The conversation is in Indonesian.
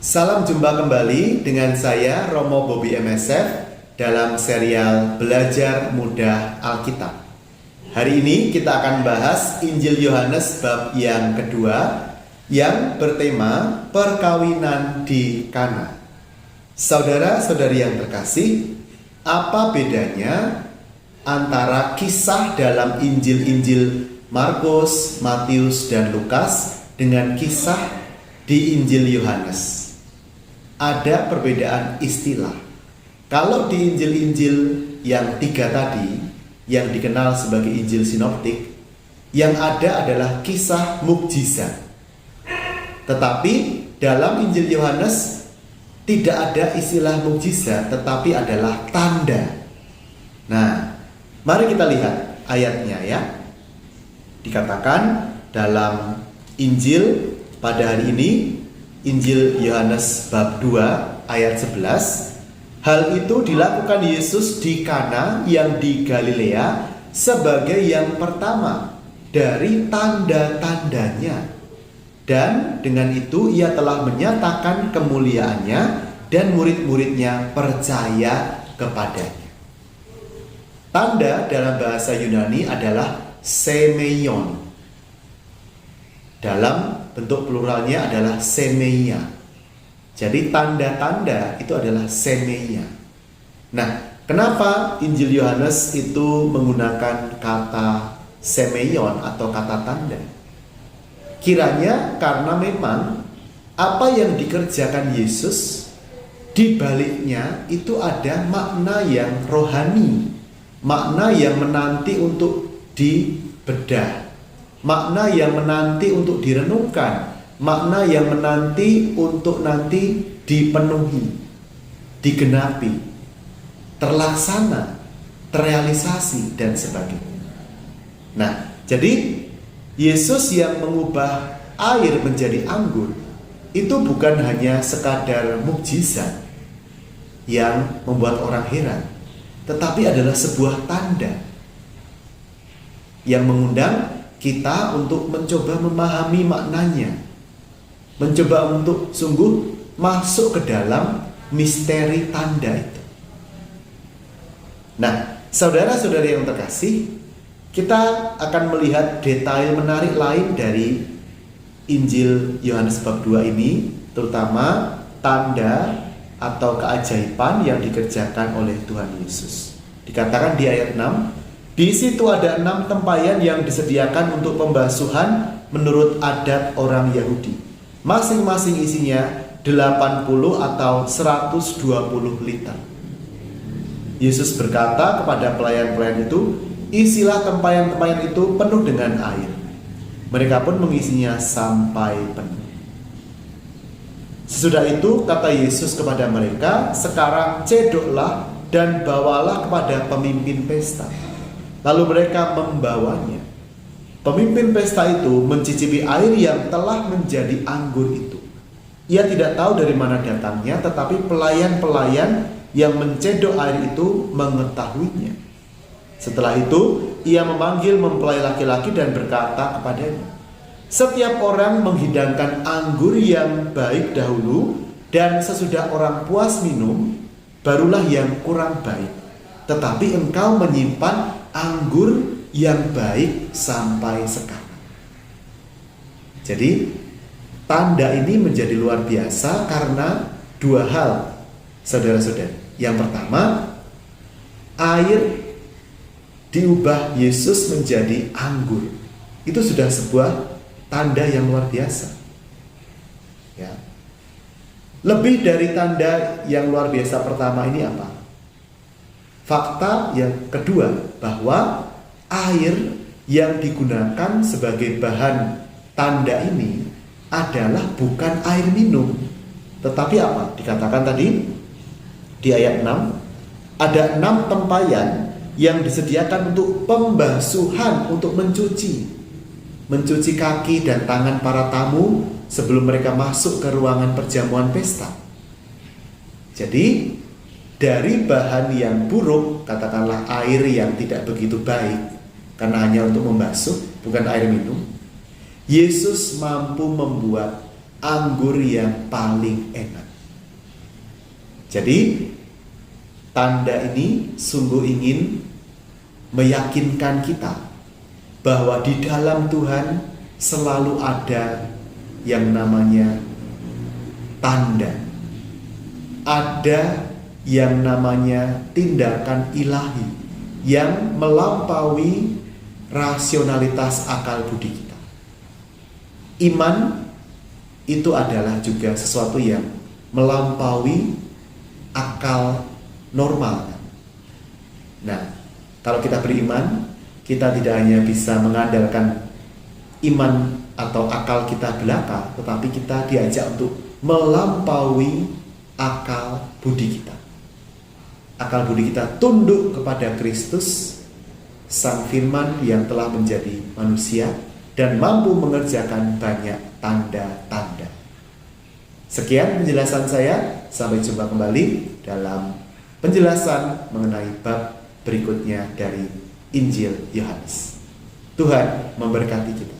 Salam jumpa kembali dengan saya Romo Bobby MSF dalam serial Belajar Mudah Alkitab. Hari ini kita akan bahas Injil Yohanes bab yang kedua yang bertema perkawinan di Kana. Saudara-saudari yang terkasih, apa bedanya antara kisah dalam Injil-Injil Markus, Matius, dan Lukas dengan kisah di Injil Yohanes? Ada perbedaan istilah. Kalau di Injil-Injil yang tiga tadi, yang dikenal sebagai Injil sinoptik, yang ada adalah kisah mukjizat. Tetapi dalam Injil Yohanes tidak ada istilah mukjizat, tetapi adalah tanda. Nah, mari kita lihat ayatnya ya. Dikatakan dalam Injil pada hari ini, Injil Yohanes bab 2 ayat 11, hal itu dilakukan Yesus di Kana yang di Galilea sebagai yang pertama dari tanda-tandanya. Dan dengan itu ia telah menyatakan kemuliaannya dan murid-muridnya percaya kepadanya. Tanda dalam bahasa Yunani adalah semeion. Dalam bentuk pluralnya adalah semeia. Jadi tanda-tanda itu adalah semeia. Nah, kenapa Injil Yohanes itu menggunakan kata semeion atau kata tanda? Kiranya karena memang apa yang dikerjakan Yesus di baliknya itu ada makna yang rohani, makna yang menanti untuk dibedah, makna yang menanti untuk direnungkan, makna yang menanti untuk nanti dipenuhi, digenapi, terlaksana, terrealisasi, dan sebagainya. Nah, jadi Yesus yang mengubah air menjadi anggur itu bukan hanya sekadar mukjizat yang membuat orang heran, tetapi adalah sebuah tanda yang mengundang kita untuk mencoba memahami maknanya, mencoba untuk sungguh masuk ke dalam misteri tanda itu. Nah, saudara-saudari yang terkasih, kita akan melihat detail menarik lain dari Injil Yohanes bab 2 ini, terutama tanda atau keajaiban yang dikerjakan oleh Tuhan Yesus. Dikatakan di ayat 6, di situ ada 6 tempayan yang disediakan untuk pembasuhan menurut adat orang Yahudi. Masing-masing isinya 80 atau 120 liter. Yesus berkata kepada pelayan-pelayan itu, isilah tempayan-tempayan itu penuh dengan air. Mereka pun mengisinya sampai penuh. Sesudah itu kata Yesus kepada mereka, sekarang cedoklah dan bawalah kepada pemimpin pesta. Lalu mereka membawanya. Pemimpin pesta itu mencicipi air yang telah menjadi anggur itu. Ia tidak tahu dari mana datangnya, tetapi pelayan-pelayan yang mencedok air itu mengetahuinya. Setelah itu, ia memanggil mempelai laki-laki dan berkata kepadanya, setiap orang menghidangkan anggur yang baik dahulu, dan sesudah orang puas minum, barulah yang kurang baik. Tetapi engkau menyimpan anggur yang baik sampai sekarang. Jadi tanda ini menjadi luar biasa karena dua hal, saudara-saudari. Yang pertama, air diubah Yesus menjadi anggur. Itu sudah sebuah tanda yang luar biasa. Ya. Lebih dari tanda yang luar biasa pertama ini apa? Fakta yang kedua, bahwa air yang digunakan sebagai bahan tanda ini adalah bukan air minum. Tetapi apa? Dikatakan tadi di ayat 6, ada 6 tempayan yang disediakan untuk pembasuhan, untuk mencuci kaki dan tangan para tamu sebelum mereka masuk ke ruangan perjamuan pesta. Jadi dari bahan yang buruk, katakanlah air yang tidak begitu baik, karena hanya untuk membasuh, bukan air minum, Yesus mampu membuat anggur yang paling enak. Jadi tanda ini sungguh ingin meyakinkan kita bahwa di dalam Tuhan selalu ada yang namanya tanda. Ada yang namanya tindakan ilahi yang melampaui rasionalitas akal budi kita. Iman itu adalah juga sesuatu yang melampaui akal normal. Nah, kalau kita beriman, kita tidak hanya bisa mengandalkan iman atau akal kita belaka, tetapi kita diajak untuk melampaui akal budi kita. Akal budi kita tunduk kepada Kristus, Sang Firman yang telah menjadi manusia dan mampu mengerjakan banyak tanda-tanda. Sekian penjelasan saya, sampai jumpa kembali dalam penjelasan mengenai bab berikutnya dari Injil Yohanes. Tuhan memberkati kita.